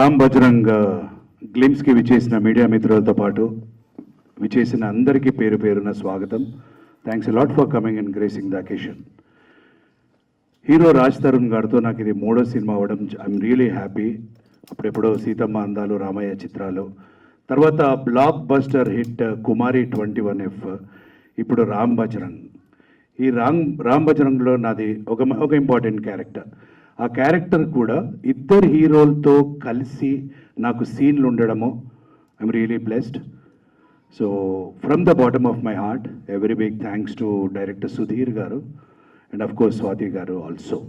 రామ్ బజరంగ్ గ్లిమ్స్కి విచ్చేసిన మీడియా మిత్రులతో పాటు విచ్చేసిన అందరికీ పేరు పేరున స్వాగతం. Thanks lot for coming and gracing the occasion. Hero Raj Tarun గారితో నాకు ఇది మూడో సినిమా అవ్వడం ఐఎమ్ రియలీ హ్యాపీ. అప్పుడెప్పుడో సీతమ్మ అందాలు, రామయ్య చిత్రాలు, తర్వాత బ్లాక్ బస్టర్ హిట్ కుమారి 21F, ఇప్పుడు రామ్ బజరంగ్. ఈ రామ్ బజరంగ్లో నాది ఒక ఇంపార్టెంట్ క్యారెక్టర్. ఆ క్యారెక్టర్ కూడా ఇద్దరు హీరోలతో కలిసి నాకు సీన్లు ఉండడము I'm really blessed. So from the bottom of my heart very big thanks to director Sudheer గారు అండ్ అఫ్ కోర్స్ స్వాతి గారు ఆల్సో.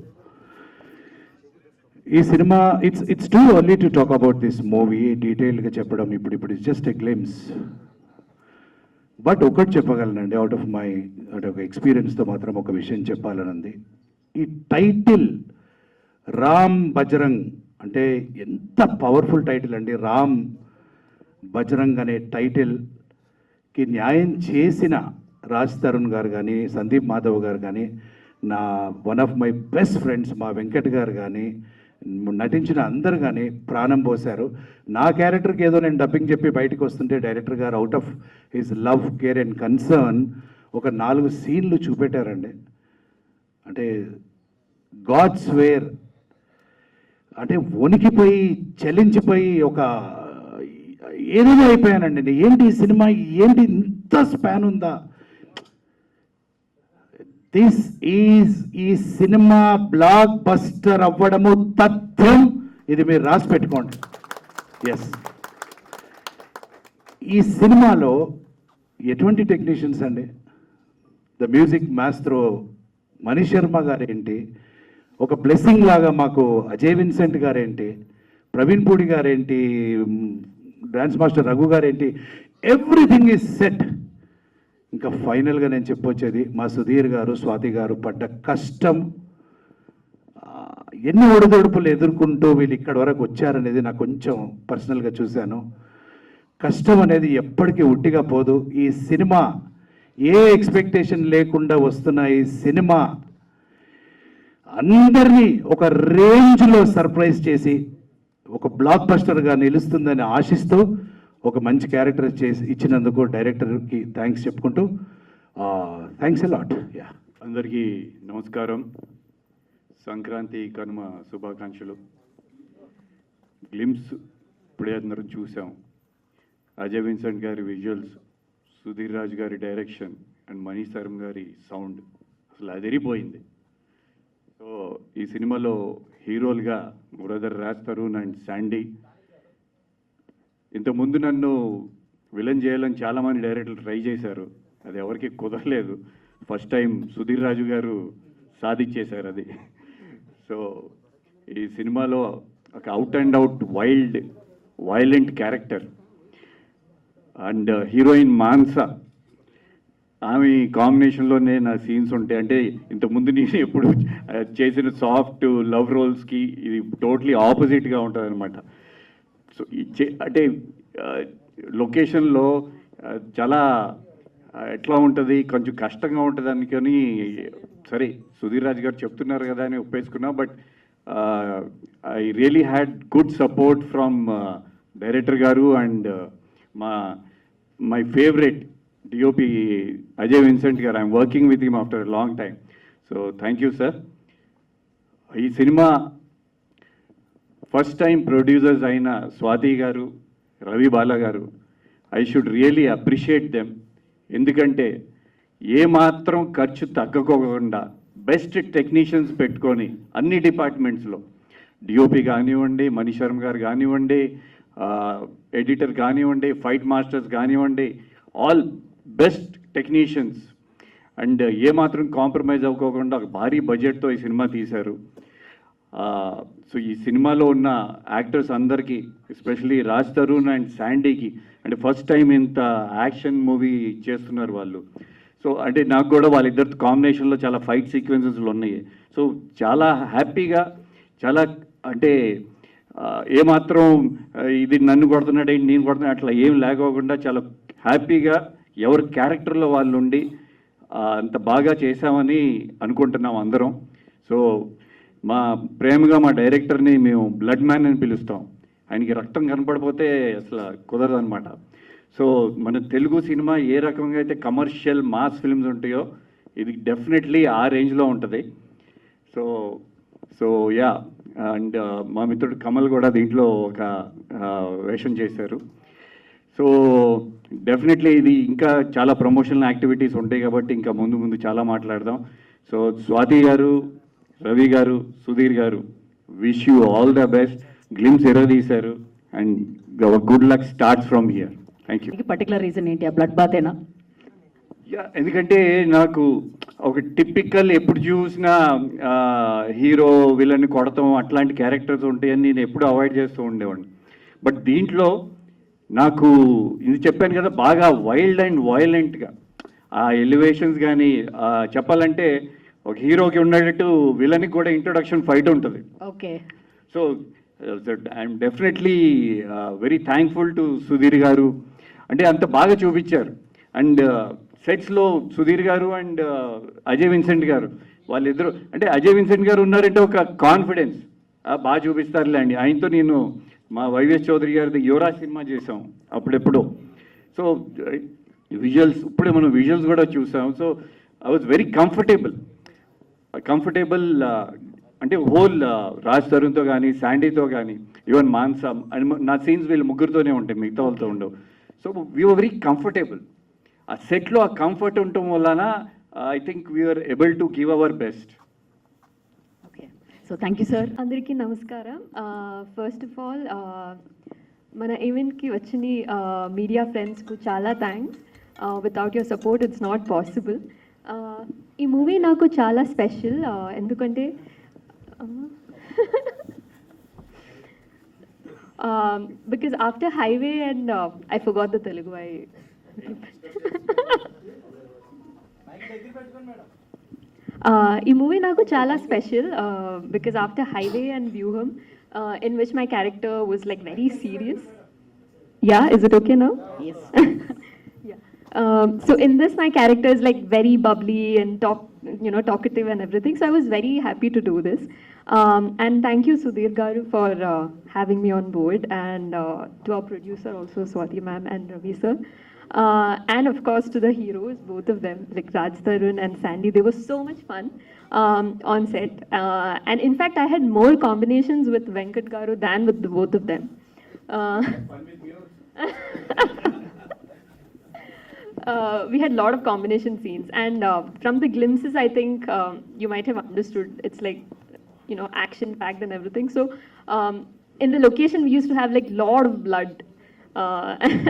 ఈ సినిమా it's too early to talk about this movie, డీటెయిల్గా చెప్పడం ఇప్పుడు it's just a glimpse. But ఒకటి చెప్పగలనండి, out of my ఒక ఎక్స్పీరియన్స్తో మాత్రం ఒక విషయం చెప్పాలనుంది. ఈ టైటిల్ రామ్ బజరంగ్ అంటే ఎంత పవర్ఫుల్ టైటిల్ అండి. రామ్ బజరంగ్ అనే టైటిల్కి న్యాయం చేసిన రాజ్ తరుణ్ గారు కానీ, సందీప్ మాధవ్ గారు కానీ, నా one of my best friends మా వెంకట్ గారు కానీ, నటించిన అందరు కానీ ప్రాణం పోశారు. నా క్యారెక్టర్కి ఏదో నేను డబ్బింగ్ చెప్పి బయటకు వస్తుంటే డైరెక్టర్ గారు out of his love, care and concern ఒక 4 సీన్లు చూపెట్టారండి. అంటే గాడ్స్ వేర్ అంటే వణికిపోయి చలించిపోయి ఒక ఏదేదో అయిపోయానండి. ఏంటి ఈ సినిమా, ఏంటి ఇంత స్పాన్ ఉందా? దిస్ ఈజ్ ఈ సినిమా బ్లాక్ బస్టర్ అవ్వడము తథ్యం. ఇది మీరు రాసి పెట్టుకోండి. ఎస్, ఈ సినిమాలో ఎటువంటి టెక్నీషియన్స్ అండి. The music maestro Mani Sharma గారేంటి, ఒక బ్లెస్సింగ్ లాగా మాకు అజయ్ విన్సెంట్ గారేంటి, ప్రవీణ్ పూడి గారేంటి, డాన్స్ మాస్టర్ రఘు గారేంటి, ఎవ్రీథింగ్ ఈజ్ సెట్. ఇంకా ఫైనల్గా నేను చెప్పొచ్చేది మా సుధీర్ గారు, స్వాతి గారు పడ్డ కష్టం, ఎన్ని ఒడిదొడుపులు ఎదుర్కొంటూ వీళ్ళు ఇక్కడి వరకు వచ్చారనేది నాకు కొంచెం పర్సనల్గా చూశాను. కష్టం అనేది ఎప్పటికీ ఉట్టిగా పోదు. ఈ సినిమా ఏ ఎక్స్పెక్టేషన్ లేకుండా వస్తున్న ఈ సినిమా అందరినీ ఒక రేంజ్లో సర్ప్రైజ్ చేసి ఒక బ్లాక్ బస్టర్గా నిలుస్తుందని ఆశిస్తూ ఒక మంచి క్యారెక్టర్ చేసి ఇచ్చినందుకు డైరెక్టర్కి థ్యాంక్స్ చెప్పుకుంటూ థ్యాంక్స్ ఎ లాట్. యా, అందరికీ నమస్కారం. సంక్రాంతి కనుమ శుభాకాంక్షలు. గ్లిమ్స్ ఇప్పుడే అందరం చూసాం. అజయ్ విన్సెంట్ గారి విజువల్స్, సుధీర్ రాజ్ గారి డైరెక్షన్ అండ్ మణి శర్మ గారి సౌండ్ అసలు అదిరిపోయింది. సో ఈ సినిమాలో హీరోలుగా బ్రదర్ రాజ్ తరుణ్ అండ్ శాండీ. ఇంతకుముందు నన్ను విలన్ చేయాలని చాలామంది డైరెక్టర్లు ట్రై చేశారు, అది ఎవరికి కుదరలేదు. ఫస్ట్ టైం సుధీర్ రాజు గారు సాధించేశారు అది. సో ఈ సినిమాలో ఒక out and out violent character and heroine Mansa, ఆమె కాంబినేషన్లోనే నా సీన్స్ ఉంటాయి. అంటే ఇంతకుముందు నేను ఎప్పుడు చేసిన సాఫ్ట్ లవ్ రోల్స్కి ఇది టోటలీ ఆపోజిట్గా ఉంటుంది అనమాట. సో అంటే లొకేషన్లో చాలా ఎట్లా ఉంటుంది, కొంచెం కష్టంగా ఉంటుంది అనుకొని సరే సుధీర్ రాజ్ గారు చెప్తున్నారు కదా అని ఒప్పేసుకున్నా. But I really had good support from director గారు and my favourite DOP Ajay Vincent గారు. I'm working with him after long time. So thank you sir. ఈ సినిమా ఫస్ట్ టైం ప్రొడ్యూసర్స్ అయిన స్వాతి గారు, రవి బాలా గారు, I should really appreciate them. ఎందుకంటే ఏమాత్రం ఖర్చు తగ్గకోకుండా బెస్ట్ టెక్నీషియన్స్ పెట్టుకొని అన్ని డిపార్ట్మెంట్స్లో డిఓపి కానివ్వండి, మణి శర్మ గారు కానివ్వండి, ఎడిటర్ కానివ్వండి, ఫైట్ మాస్టర్స్ కానివ్వండి, ఆల్ బెస్ట్ టెక్నీషియన్స్ అండ్ ఏమాత్రం కాంప్రమైజ్ అవ్వకోకుండా ఒక భారీ బడ్జెట్తో ఈ సినిమా తీశారు. సో ఈ సినిమాలో ఉన్న యాక్టర్స్ అందరికీ, ఎస్పెషలీ రాజ్ తరుణ్ అండ్ శాండీకి, అంటే ఫస్ట్ టైం ఇంత యాక్షన్ మూవీ చేస్తున్నారు వాళ్ళు. సో అంటే నాకు కూడా వాళ్ళిద్దరు కాంబినేషన్లో చాలా ఫైట్ సీక్వెన్సెస్లు ఉన్నాయి. సో చాలా హ్యాపీగా, చాలా అంటే ఏమాత్రం ఇది నన్ను కొడుతున్నాడు నేను కొడుతున్నా అట్లా ఏం లేకోకుండా చాలా హ్యాపీగా ఎవరి క్యారెక్టర్లో వాళ్ళు ఉండి అంత బాగా చేశామని అనుకుంటున్నాం అందరం. సో మా ప్రేమగా మా డైరెక్టర్ని మేము బ్లడ్ మ్యాన్ అని పిలుస్తాం. ఆయనకి రక్తం కనపడిపోతే అసలు కుదరదు అనమాట. సో మన తెలుగు సినిమా ఏ రకంగా అయితే కమర్షియల్ మాస్ ఫిల్మ్స్ ఉంటాయో ఇది డెఫినెట్లీ ఆ రేంజ్లో ఉంటుంది. సో సో యా, అండ్ మా మిత్రుడు కమల్ కూడా దీంట్లో ఒక వేషం చేశారు. సో డెఫినెట్లీ ఇది ఇంకా చాలా ప్రమోషనల్ యాక్టివిటీస్ ఉంటాయి కాబట్టి ఇంకా ముందు ముందు చాలా మాట్లాడదాం. సో స్వాతి గారు, రవి గారు, సుధీర్ గారు, wish you all the best. Glimpse ఎరదీశారు and good luck starts from here. Thank you. Particular reason ఏంటి? ఆ బ్లడ్ బాతేనా? యా, ఎందుకంటే నాకు ఒక టిపికల్ ఎప్పుడు చూసినా హీరో విలన్ కొడతాం అట్లాంటి క్యారెక్టర్స్ ఉంటాయని నేను ఎప్పుడు అవాయిడ్ చేస్తూ ఉండేవాడిని. బట్ దీంట్లో నాకు ఇది చెప్పాను కదా, బాగా వైల్డ్ అండ్ వైలెంట్గా ఆ ఎలివేషన్స్ కానీ చెప్పాలంటే ఒక హీరోకి ఉండేటట్టు విలన్కి కూడా ఇంట్రొడక్షన్ ఫైట్ ఉంటుంది. Okay. So I'm definitely very thankful to Sudheer గారు. అంటే అంత బాగా చూపించారు. అండ్ సెట్స్లో సుధీర్ గారు అండ్ అజయ్ విన్సెంట్ గారు వాళ్ళిద్దరు, అంటే అజయ్ విన్సెంట్ గారు ఉన్నారంటే ఒక కాన్ఫిడెన్స్ బాగా చూపిస్తారులే అండి. ఆయనతో నేను మా వైవిఎస్ చౌదరి గారిది యువరాజ్ సినిమా చేసాం అప్పుడెప్పుడు. సో విజువల్స్ ఇప్పుడే మనం విజువల్స్ కూడా చూసాం. So I was very comfortable అంటే హోల్ రాజ్ తరుణ్తో కానీ శాండీతో కానీ ఈవెన్ మాన్సా అండ్ నా సీన్స్ వీళ్ళు ముగ్గురితోనే ఉంటాయి, మిగతా వాళ్ళతో ఉండవు. So we're very comfortable. ఆ సెట్లో ఆ కంఫర్ట్ ఉండటం వలన I think we're able to give our best. Okay. So thank you sir. అందరికీ నమస్కారం. ఫస్ట్ ఆఫ్ ఆల్ మన ఈవెంట్కి వచ్చిన మీడియా ఫ్రెండ్స్కు చాలా thanks. Without your support it's not possible. ఈ మూవీ నాకు చాలా స్పెషల్ ఎందుకంటే because after highway and I forgot the Telugu ఈ మూవీ నాకు చాలా special because after highway and వ్యూహం in which my character was like very serious. Yeah, is it okay now? Yes. Yeah. So in this my character is like very bubbly and talkative and everything. So I was very happy to do this. And thank you Sudhir Garu for having me on board, and to our producer also Swati ma'am and Ravi sir. And of course to the heroes, both of them, like Raj Tarun and Sandy. They were so much fun on set. And in fact, I had more combinations with Venkat Garu than with the both of them. We had a lot of combination scenes. And from the glimpses, I think you might have understood, it's like, action-packed and everything. So in the location, we used to have like lot of blood.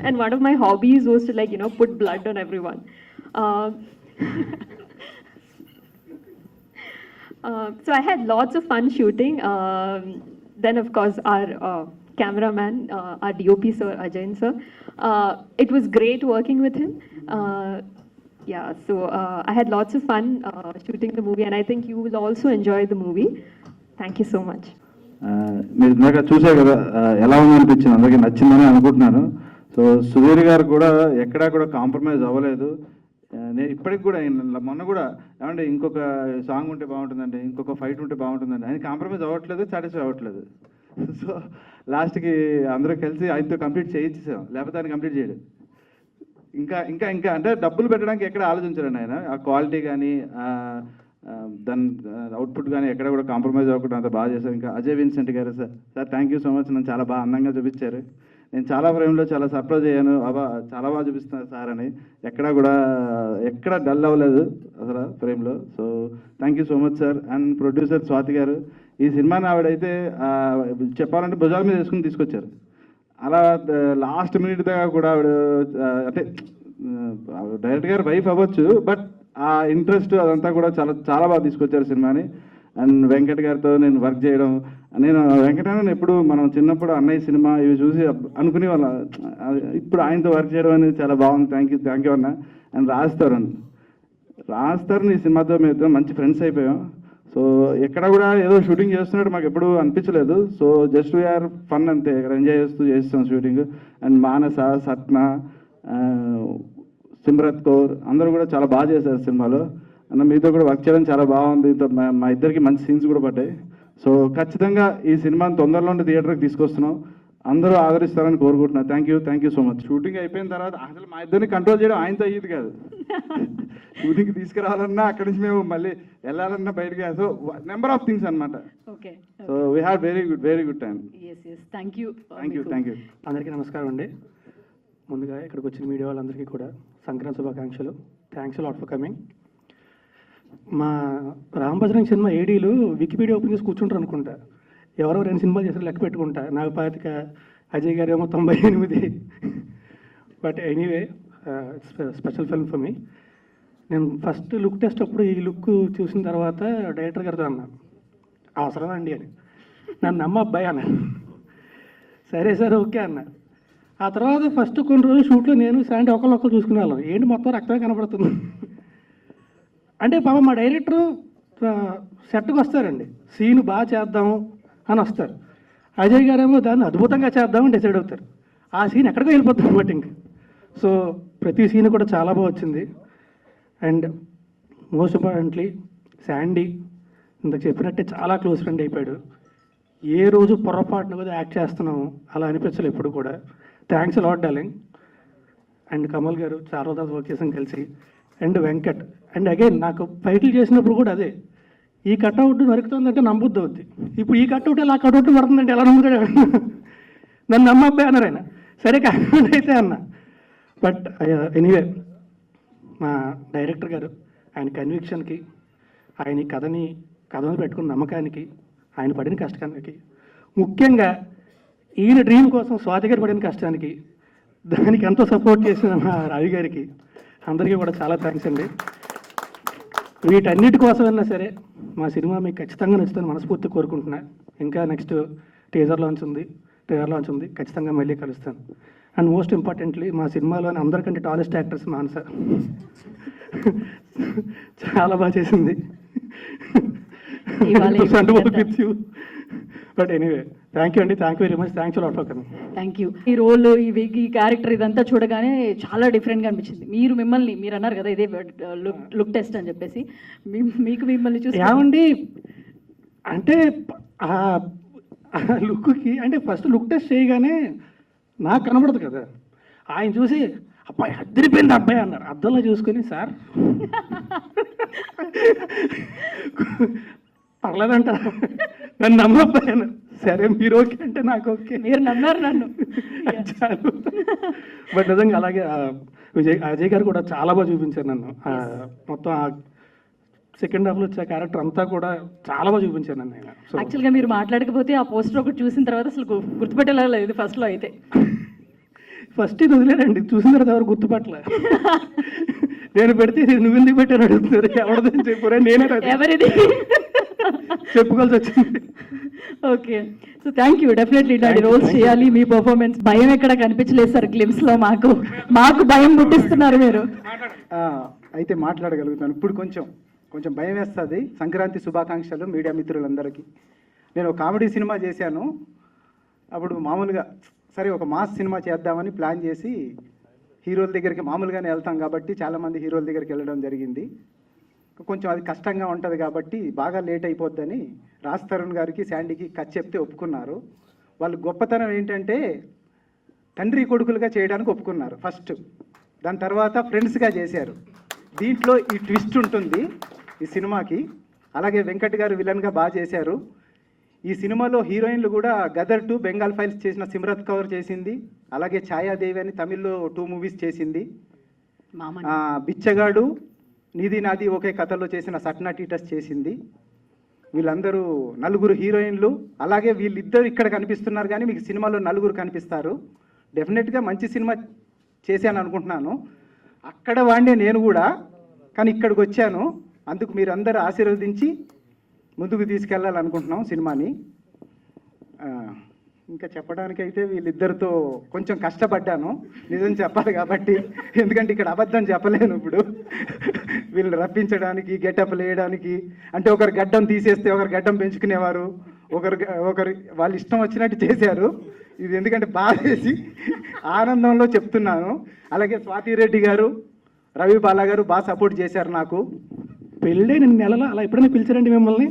And one of my hobbies was to put blood on everyone. So I had lots of fun shooting. Then of course our cameraman, our DOP sir, Ajay sir. It was great working with him. Yeah, so I had lots of fun shooting the movie, and I think you will also enjoy the movie. Thank you so much. మీరు ఇందాక చూసారు కదా ఎలా ఉందనిపించింది, అందరికీ నచ్చిందని అనుకుంటున్నాను. So Sudheer గారు కూడా ఎక్కడా కూడా కాంప్రమైజ్ అవ్వలేదు. నేను ఇప్పటికి కూడా మొన్న కూడా ఏమంటే ఇంకొక సాంగ్ ఉంటే బాగుంటుందండి, ఇంకొక ఫైట్ ఉంటే బాగుంటుందండి, ఆయన కాంప్రమైజ్ అవ్వట్లేదు, సాటిస్ఫై అవ్వట్లేదు. సో లాస్ట్కి అందరూ కలిసి ఆయనతో కంప్లీట్ చేయించేసాం, లేకపోతే ఆయన కంప్లీట్ చేయడు. ఇంకా ఇంకా ఇంకా అంటే డబ్బులు పెట్టడానికి ఎక్కడ ఆలోచించారండి ఆయన. ఆ క్వాలిటీ కానీ దాని అవుట్పుట్ కానీ ఎక్కడ కూడా కాంప్రమైజ్ అవ్వకుండా అంత బాగా చేశారు. ఇంకా అజయ్ విన్సెంట్ గారు sir thank you so much. నన్ను చాలా బాగా అందంగా చూపించారు. నేను చాలా ఫ్రేమ్లో చాలా సర్ప్రైజ్ అయ్యాను, చాలా బాగా చూపిస్తున్నారు సార్ అని. ఎక్కడ డల్ అవ్వలేదు అసలు ఫ్రేమ్లో. So thank you so much sir. And producer Swathi గారు, ఈ సినిమాని ఆవిడైతే చెప్పాలంటే భుజాల మీద వేసుకుని తీసుకొచ్చారు. అలా లాస్ట్ మినిట్ దాకా కూడా ఆవిడ అంటే డైరెక్టర్ గారు వైఫ్ అవ్వచ్చు, బట్ ఆ ఇంట్రెస్ట్ అదంతా కూడా చాలా చాలా బాగా తీసుకొచ్చారు సినిమాని. అండ్ వెంకట్ గారితో నేను వర్క్ చేయడం, నేను వెంకటన్న ఎప్పుడు మనం చిన్నప్పుడు అన్నయ్య సినిమా ఇవి చూసి అనుకునే వాళ్ళ, ఇప్పుడు ఆయనతో వర్క్ చేయడం అనేది చాలా బాగుంది. థ్యాంక్ యూ అన్న. అండ్ రాజ్ తరుణ్ ఈ సినిమాతో మేము మంచి ఫ్రెండ్స్ అయిపోయాం. సో ఎక్కడ కూడా ఏదో షూటింగ్ చేస్తున్నట్టు మాకు ఎప్పుడు అనిపించలేదు. సో జస్ట్ వీఆర్ ఫన్ అంతే, ఇక్కడ ఎంజాయ్ చేస్తాం షూటింగ్. అండ్ మానస, సత్న, సిమ్రత్ కౌర్ అందరూ కూడా చాలా బాగా చేశారు సినిమాలో. అన్న మీతో కూడా వర్క్ చేయడం చాలా బాగుంది. మా ఇద్దరికి మంచి సీన్స్ కూడా పడ్డాయి. సో ఖచ్చితంగా ఈ సినిమాని తొందరలోనే థియేటర్కి తీసుకొస్తున్నాం. అందరూ ఆదరిస్తారని కోరుకుంటున్నాను. Thank you so much. Shooting అయిపోయిన తర్వాత అసలు మా ఇద్దరిని కంట్రోల్ చేయడం ఆయనతో అయ్యేది కాదు. షూటింగ్ తీసుకురావాలన్నా అక్కడి నుంచి మేము మళ్ళీ వెళ్ళాలన్నా బయటకి, సో నెంబర్ ఆఫ్ థింగ్స్ అనమాట. Okay. So we have very good time. Yes thank you. Thank you. అందరికీ నమస్కారం అండి. ముందుగా ఇక్కడికి వచ్చిన మీడియా వాళ్ళందరికీ కూడా సంక్రాంతి శుభాకాంక్షలు. Thanks lot for coming. మా రాంబజరంగ్ సినిమా ఏడీలు వికీపీడియా ఓపెన్ చేసి కూర్చుంటారు అనుకుంటా. ఎవరో 2 సినిమాలు చేసారు లెక్క పెట్టుకుంటా. నాకు 25, అజయ్ గారు ఏమో 98. But anyway special film for me. నేను ఫస్ట్ లుక్ టెస్ట్ అప్పుడు ఈ లుక్ చూసిన తర్వాత డైరెక్టర్ గారితో అన్నా, అవసరమా అండి అని. నన్ను నమ్మ అబ్బాయి అన్న. సరే ఓకే అన్న. ఆ తర్వాత ఫస్ట్ కొన్ని రోజులు షూట్లో నేను శాండీ ఒకళ్ళు చూసుకునే వాళ్ళం. ఏంటి మొత్తం రక్తమే కనపడుతుంది అంటే పాప మా డైరెక్టరు సెట్కి వస్తారండి, సీన్ బాగా చేద్దాము అని వస్తారు. అజయ్ గారేమో దాన్ని అద్భుతంగా చేద్దామని డిసైడ్ అవుతారు. ఆ సీన్ ఎక్కడికో వెళ్ళిపోతుంది అనమాట ఇంక. సో ప్రతి సీన్ కూడా చాలా బాగా వచ్చింది. అండ్ మోస్ట్ ఇంపార్టెంట్లీ శాండీ ఇంతకు చెప్పినట్టే చాలా క్లోజ్ ఫ్రెండ్ అయిపోయాడు. ఏ రోజు పొరపాటున కూడా యాక్ట్ చేస్తున్నాము అలా అనిపించలేదు ఎప్పుడు కూడా. Thanks lot darling. And Kamal గారు చాలా రోజులు వర్క్ చేసాం కలిసి. అండ్ వెంకట్. అండ్ అగైన్ నాకు ఫైట్లు చేసినప్పుడు కూడా అదే, ఈ కట్అవుట్ నరుకుతుందంటే నమ్మొద్దు అవుద్ది. ఇప్పుడు ఈ కట్అవుట్ ఎలా కట్అవుట్ పడుతుందంటే ఎలా నమ్ముతాడు? నన్ను నమ్మబ్బాయి అన్నారు ఆయన. సరే కట్అవుట్ అయితే అన్న. బట్ ఎనీవే మా డైరెక్టర్ గారు ఆయన కన్విక్షన్కి, ఆయన ఈ కథను పెట్టుకున్న నమ్మకానికి, ఆయన పడిన కష్టానికి, ముఖ్యంగా ఈయన డ్రీమ్ కోసం స్వాతి గారు పడిన కష్టానికి, దానికి ఎంతో సపోర్ట్ చేసిన మా రవి గారికి అందరికీ కూడా చాలా థ్యాంక్స్ అండి. వీటన్నిటి కోసమైనా సరే మా సినిమా మీకు ఖచ్చితంగా నచ్చుతుందని మనస్ఫూర్తి కోరుకుంటున్నా. ఇంకా నెక్స్ట్ ట్రైలర్ లాంచ్ ఉంది, ఖచ్చితంగా మళ్ళీ కలుస్తాను. అండ్ మోస్ట్ ఇంపార్టెంట్లీ మా సినిమాలోని అందరికంటే టాలెస్ట్ యాక్టర్స్ మానస చాలా బాగా చేసింది. బట్ ఎనీవే థ్యాంక్ యూ అండి. Thank you very much. Thanks lot for coming. Thank you. ఈ రోల్, ఈ క్యారెక్టర్ ఇదంతా చూడగానే చాలా డిఫరెంట్గా అనిపించింది. మీరు అన్నారు కదా ఇదే లుక్ టెస్ట్ అని చెప్పేసి, మిమ్మల్ని చూసి ఏమండి అంటే ఆ లుక్కి అంటే ఫస్ట్ లుక్ టెస్ట్ చేయగానే నాకు కనబడదు కదా. ఆయన చూసి అబ్బాయి అద్దరిపోయింది అబ్బాయి అన్నారు. అద్దంలో చూసుకొని సార్ పర్లేదంట, నన్ను నమ్మబ్బాయి అన్నారు. సరే మీరు ఓకే అంటే నాకు ఓకే. మీరు నమ్మారు నన్ను. చాలు. బట్ నిజంగా అలాగే అజయ్ గారు కూడా చాలా బాగా చూపించారు నన్ను. మొత్తం సెకండ్ హాఫ్లో వచ్చే క్యారెక్టర్ అంతా కూడా చాలా బాగా చూపించాను నన్ను ఆయన. సో యాక్చువల్గా మీరు మాట్లాడకపోతే ఆ పోస్టర్ ఒకటి చూసిన తర్వాత అసలు గుర్తుపెట్టేలా లేదు ఫస్ట్లో అయితే. ఫస్ట్ ఇది వదిలేరండి, చూసిన తర్వాత ఎవరు గుర్తుపట్టలే. నేను పెడితే నువ్వెందుకు పెట్టాను అడుగుతున్నారు. ఎవరిదని చెప్పురా, నేనే ఎవరిది చెప్పుకోవాల్సి వచ్చింది. Okay. So thank you. Definitely ఇలాంటి రోల్స్ చేయాలి. మీ పర్ఫార్మెన్స్ భయం ఎక్కడ కనిపించలేదు సార్ గ్లిమ్స్లో. మాకు భయం పుట్టిస్తున్నారు మీరు. అయితే మాట్లాడగలుగుతాను. ఇప్పుడు కొంచెం భయం వేస్తుంది. సంక్రాంతి శుభాకాంక్షలు మీడియా మిత్రులందరికీ. నేను ఒక కామెడీ సినిమా చేశాను. అప్పుడు మామూలుగా సరే ఒక మాస్ సినిమా చేద్దామని ప్లాన్ చేసి హీరోల దగ్గరికి మామూలుగానే వెళ్తాం కాబట్టి చాలామంది హీరోల దగ్గరికి వెళ్ళడం జరిగింది. కొంచెం అది కష్టంగా ఉంటుంది కాబట్టి బాగా లేట్ అయిపోద్దని రాజ్ తరుణ్ గారికి శాండీకి కథ చెప్తే ఒప్పుకున్నారు. వాళ్ళు గొప్పతనం ఏంటంటే తండ్రి కొడుకులుగా చేయడానికి ఒప్పుకున్నారు ఫస్ట్. దాని తర్వాత ఫ్రెండ్స్గా చేశారు. దీంట్లో ఈ ట్విస్ట్ ఉంటుంది ఈ సినిమాకి. అలాగే వెంకట్ గారు విలన్గా బాగా చేశారు. ఈ సినిమాలో హీరోయిన్లు కూడా గదర్ 2, బెంగాల్ ఫైల్స్ చేసిన సిమ్రత్ కౌర్ చేసింది. అలాగే ఛాయాదేవి అని తమిళ్లో 2 మూవీస్ చేసింది. బిచ్చగాడు, నీది నాది ఒకే కథలో చేసిన సట్నా టీటస్ చేసింది. వీళ్ళందరూ 4 హీరోయిన్లు. అలాగే వీళ్ళిద్దరు ఇక్కడ కనిపిస్తున్నారు కానీ మీకు సినిమాలో 4 కనిపిస్తారు. డెఫినెట్గా మంచి సినిమా చేశాను అనుకుంటున్నాను. అక్కడ వాడినే నేను కూడా, కానీ ఇక్కడికి వచ్చాను. అందుకు మీరు అందరూ ఆశీర్వదించి ముందుకు తీసుకెళ్ళాలనుకుంటున్నాం సినిమాని. ఇంకా చెప్పడానికైతే వీళ్ళిద్దరితో కొంచెం కష్టపడ్డాను, నిజం చెప్పాలి కాబట్టి. ఎందుకంటే ఇక్కడ అబద్ధం చెప్పలేను. ఇప్పుడు వీళ్ళని రప్పించడానికి, గెటప్ వేయడానికి, అంటే ఒకరు గడ్డం తీసేస్తే ఒకరు గడ్డం పెంచుకునేవారు, ఒకరు వాళ్ళు ఇష్టం వచ్చినట్టు చేశారు. ఇది ఎందుకంటే బాగా చేసి ఆనందంలో చెప్తున్నాను. అలాగే స్వాతి రెడ్డి గారు, రవి బాలా గారు బాగా సపోర్ట్ చేశారు నాకు. పెళ్ళే నేను నెలలో అలా ఎప్పుడైనా పిలిచారండి మిమ్మల్ని?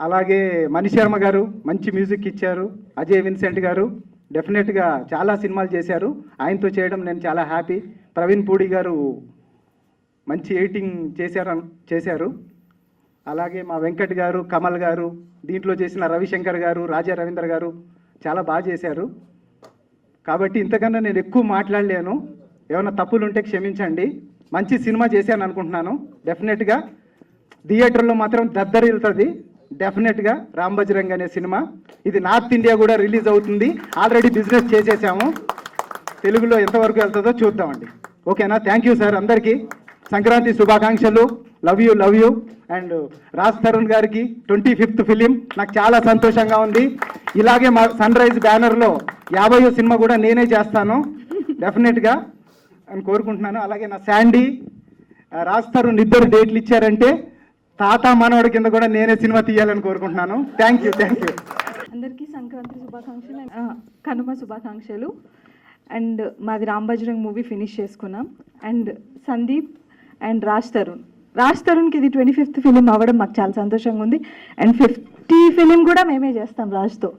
అలాగే మణి శర్మ గారు మంచి మ్యూజిక్ ఇచ్చారు. అజయ్ విన్సెంట్ గారు డెఫినెట్గా చాలా సినిమాలు చేశారు. ఆయనతో చేయడం నేను చాలా హ్యాపీ. ప్రవీణ్ పూడి గారు మంచి ఎడిటింగ్ చేశారు. అలాగే మా వెంకట్ గారు, కమల్ గారు, దీంట్లో చేసిన రవిశంకర్ గారు, రాజా రవీంద్ర గారు చాలా బాగా చేశారు. కాబట్టి ఇంతకన్నా నేను ఎక్కువ మాట్లాడలేను. ఏమైనా తప్పులు ఉంటే క్షమించండి. మంచి సినిమా చేశాను అనుకుంటున్నాను. డెఫినెట్గా థియేటర్లో మాత్రం దద్దరిల్లుతుంది. డెఫినెట్గా రామ్ బజరంగ్ అనే సినిమా ఇది నార్త్ ఇండియా కూడా రిలీజ్ అవుతుంది. ఆల్రెడీ బిజినెస్ చేసేసాము. తెలుగులో ఎంతవరకు వెళ్తుందో చూద్దామండి. ఓకేనా? Thank you sir. అందరికీ సంక్రాంతి శుభాకాంక్షలు. Love you. And Raj Tarun గారికి 25th ఫిలిం నాకు చాలా సంతోషంగా ఉంది. ఇలాగే మా సన్ రైజ్ బ్యానర్లో 50వ సినిమా కూడా నేనే చేస్తాను డెఫినెట్గా అని కోరుకుంటున్నాను. అలాగే నా శాండీ, రాజ్ తరుణ్ ఇద్దరు డేట్లు ఇచ్చారంటే తాత మనవడి కింద కూడా నేనే సినిమా తీయాలని కోరుకుంటున్నాను. Thank you. అందరికీ సంక్రాంతి శుభాకాంక్షలు, కనుమ శుభాకాంక్షలు. అండ్ మాది రామ్ బజరంగ్ మూవీ ఫినిష్ చేసుకున్నాం. అండ్ సందీప్ అండ్ రాజ్ తరుణ్కి ఇది 25th ఫిలిం అవ్వడం మాకు చాలా సంతోషంగా ఉంది. అండ్ 50 ఫిలిం కూడా మేమే చేస్తాం. రాజ్తో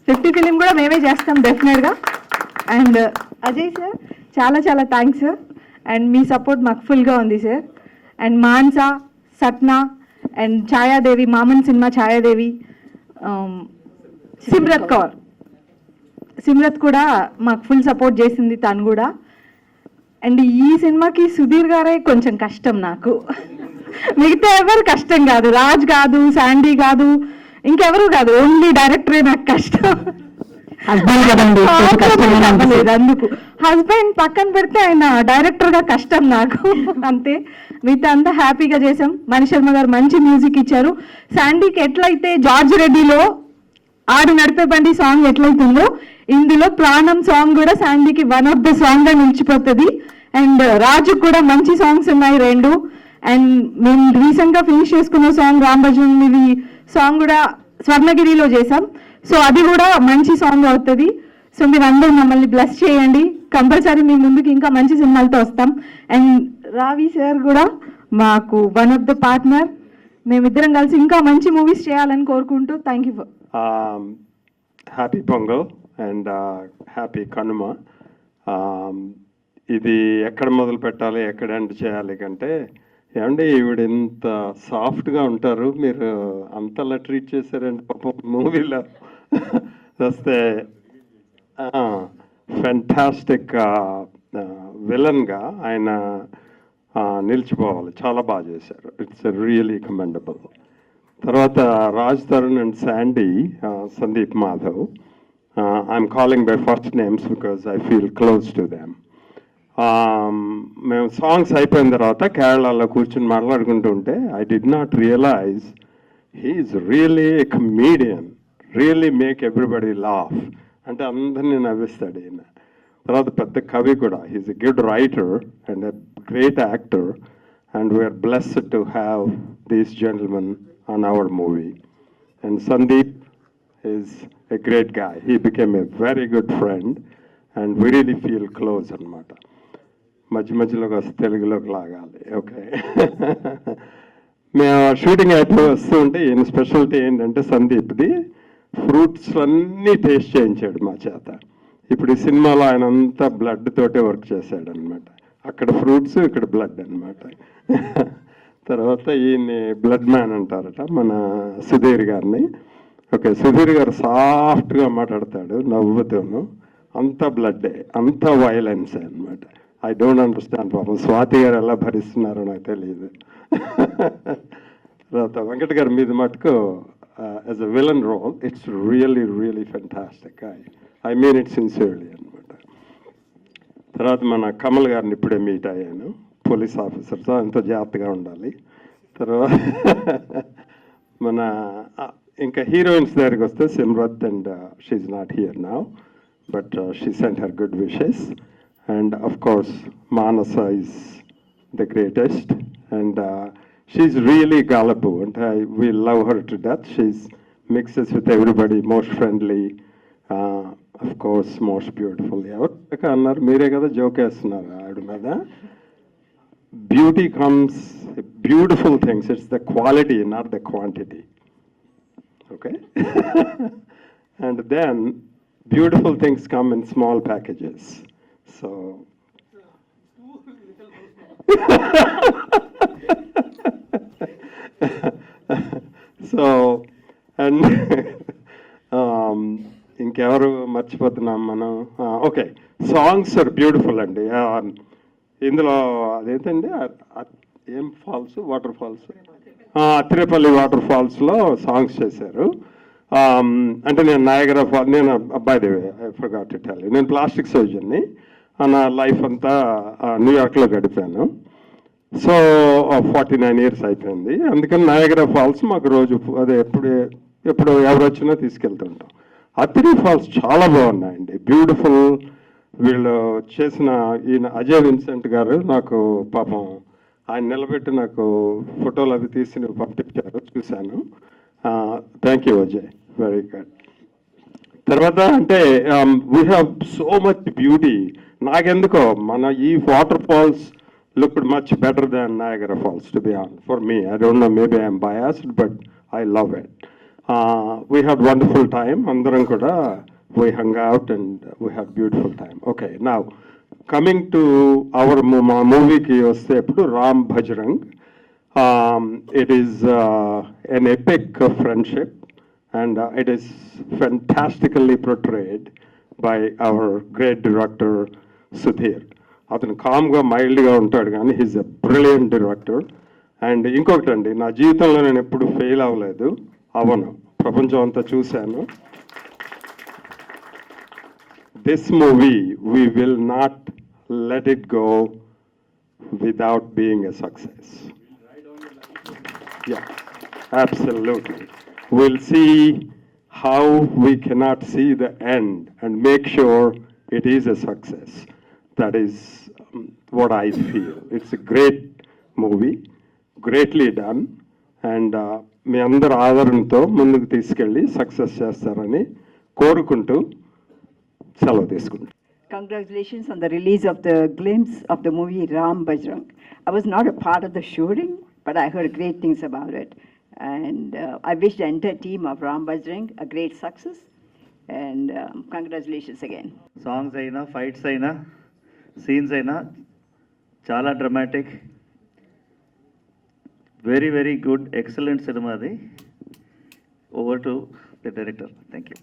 50 ఫిలిం కూడా మేమే చేస్తాం డెఫినెట్గా. అండ్ అజయ్ సార్ చాలా చాలా thanks sir. And me support మాకు ఫుల్గా ఉంది sir. And Mansa, Satna and Chhaya Devi, మామన్ cinema Chhaya Devi, Simrat కూడా మాకు ఫుల్ సపోర్ట్ చేసింది తను కూడా. అండ్ ఈ సినిమాకి సుధీర్ గారే కొంచెం కష్టం నాకు. మిగతా ఎవరు కష్టం కాదు, రాజ్ కాదు, శాండీ కాదు, ఇంకెవరు కాదు, ఓన్లీ డైరెక్టరే నాకు కష్టం. అందుకు హస్బెండ్ పక్కన పెడితే ఆయన డైరెక్టర్గా కష్టం నాకు అంతే. మిగతా అంతా హ్యాపీగా చేసాం. మణి శర్మ గారు మంచి మ్యూజిక్ ఇచ్చారు. శాండీకి ఎట్లయితే జార్జ్ రెడ్డిలో ఆడు నడిపే బండి సాంగ్ ఎట్లయితుందో ఇందులో ప్రాణం సాంగ్ కూడా శాండీకి వన్ ఆఫ్ ద సాంగ్ గా నిలిచిపోతుంది. అండ్ రాజు కూడా మంచి సాంగ్స్ ఉన్నాయి 2. అండ్ మేము రీసెంట్ గా ఫినిష్ చేసుకున్న సాంగ్ రామ్ బజరంగ్ సాంగ్ కూడా స్వర్ణగిరిలో చేసాం. సో అది కూడా మంచి సాంగ్ అవుతుంది. సో మీరు అందరూ మమ్మల్ని బ్లెస్ చేయండి. కంపల్సరీ మీ ముందుకు ఇంకా మంచి సినిమాలతో వస్తాం. అండ్ రావి సార్ కూడా మాకు వన్ ఆఫ్ ద పార్ట్నర్. మేమిద్దరం కలిసి ఇంకా మంచి మూవీస్ చేయాలని కోరుకుంటూ thank you. Happy pongal and happy Kanuma. ఇది ఎక్కడ మొదలు పెట్టాలి, ఎక్కడ ఎండ్ చేయాలి కంటే, ఏమంటే ఈవిడ ఇంత సాఫ్ట్గా ఉంటారు, మీరు అంతలా ట్రీట్ చేశారండి పాపం మూవీలో వస్తే. ఫెంటాస్టిక్ విలన్గా ఆయన నిలిచిపోవాలి. చాలా బాగా చేశారు. It's really commendable. తర్వాత Raj Tarun and Sandy, Sandeep Madhav, I'm calling by first names because I feel close to them. మేము సాంగ్స్ అయిపోయిన తర్వాత కేరళలో కూర్చుని మాట్లాడుకుంటూ ఉంటే I did not realize he's really a comedian, really make everybody laugh. అంటే అందరినీ నవ్విస్తాడు ఈయన. తర్వాత పెద్ద కవి కూడా. He's a good writer and a great actor. And we are blessed to have these gentlemen on our movie. And Sandeep is a great guy. He became a very good friend and we really feel close anamata. మధ్యలో తెలుగులోకి లాగాలి. Okay. మేము shooting అయిపోయి వస్తూ ఉంటే ఈయన speciality ఏంటంటే సందీప్ది fruits అన్నీ టేస్ట్ చేయించాడు మా చేత. ఇప్పుడు ఈ సినిమాలో ఆయన అంతా బ్లడ్ తోటే వర్క్ చేశాడు అనమాట. అక్కడ ఫ్రూట్స్, ఇక్కడ బ్లడ్ అనమాట. తర్వాత ఈయన్ని బ్లడ్ మ్యాన్ అంటారట మన సుధీర్ గారిని. ఓకే, సుధీర్ గారు సాఫ్ట్గా మాట్లాడతాడు నవ్వుతూను. అంతా బ్లడ్డే, అంతా వైలెన్సే అనమాట. ఐ డోంట్ అండర్స్టాండ్ పాపం స్వాతి గారు ఎలా భరిస్తున్నారో నాకు తెలియదు. తర్వాత వెంకట్ గారి మీద మటుకు as a villain role it's really fantastic. I mean it sincerely అనమాట. తర్వాత మన కమల్ గారిని ఇప్పుడే మీట్ అయ్యాను. పోలీస్ ఆఫీసర్తో ఎంతో జాగ్రత్తగా ఉండాలి. తర్వాత మన ఇంకా హీరోయిన్స్ దగ్గరికి వస్తే Simrat and she's not here now but she sent her good wishes. And of course Manasa is the greatest and she's really గాలబు. అంటే we love her to death. She's mixes with everybody, most friendly, of course most beautiful. ఎవరు అన్నారు? మీరే కదా joke వేస్తున్నారు ఆవిడ మీద. Beauty comes, beautiful things. It's the quality, not the quantity. Okay? And then beautiful things come in small packages. So, so, and ఇంకెవరు మర్చిపోతున్నాం మనం. ఓకే, సాంగ్స్ ఆర్ బ్యూటిఫుల్ అండి. ఇందులో అదేంటండి, ఏం falls, water falls, Athirappilly water ఫాల్స్లో సాంగ్స్ చేశారు. అంటే నేను నయాగరా ఫాల్, నేను అబ్బాయి దేవి, I forgot to tell you, నేను ప్లాస్టిక్ సర్జన్ని. నా లైఫ్ అంతా న్యూయార్క్లో గడిపాను. సో 49 years అయిపోయింది. అందుకని నయాగరా ఫాల్స్ మాకు రోజు అదే ఎప్పుడు ఎవరు వచ్చినా తీసుకెళ్తుంటాం. అత్తిరి ఫాల్స్ చాలా బాగున్నాయండి, బ్యూటిఫుల్. వీళ్ళు చేసిన ఈయన అజయ్ విన్సెంట్ గారు నాకు పాపం ఆయన నిలబెట్టి నాకు ఫోటోలు అవి తీసి పంపించారు, చూశాను. Thank you Ajay, very good. తర్వాత అంటే we have so much beauty. నాకెందుకో మన ఈ waterfalls looked much better than Niagara Falls, to be honest, for me. I don't know, maybe I'm biased, but I love it. We had wonderful time. Andaram kuda, we hung out and we had beautiful time. Okay, now, coming to our movie ki vaste ippudu Ram Bajrang. It is an epic of friendship, and it is fantastically portrayed by our great director, Sudhir. అతను కామ్గా మైల్డ్గా ఉంటాడు, కానీ he's a brilliant director. And ఇంకొకటి అండి, నా జీవితంలో నేను ఎప్పుడు ఫెయిల్ అవ్వలేదు, అవను, ప్రపంచం అంతా చూశాను. This movie we will not let it go without being a success. Yeah, absolutely. We'll see how we cannot see the end and make sure it is a success. That is what I feel. It's a great movie, greatly done, and మీ అందరి ఆదరణతో ముందుకు తీసుకెళ్ళి success చేస్తారని కోరుకుంటూ సెలవు తీసుకుంటాం. Congratulations on the release of the glimpse of the movie Ram Bajrang. I was not a part of the shooting, but I heard great things about it. And I wish the entire team of Ram Bajrang a great success. And congratulations again. Songs అయినా, fights అయినా, scenes అయినా చాలా dramatic, very very good, excellent cinema అది. Over to the director. Thank you.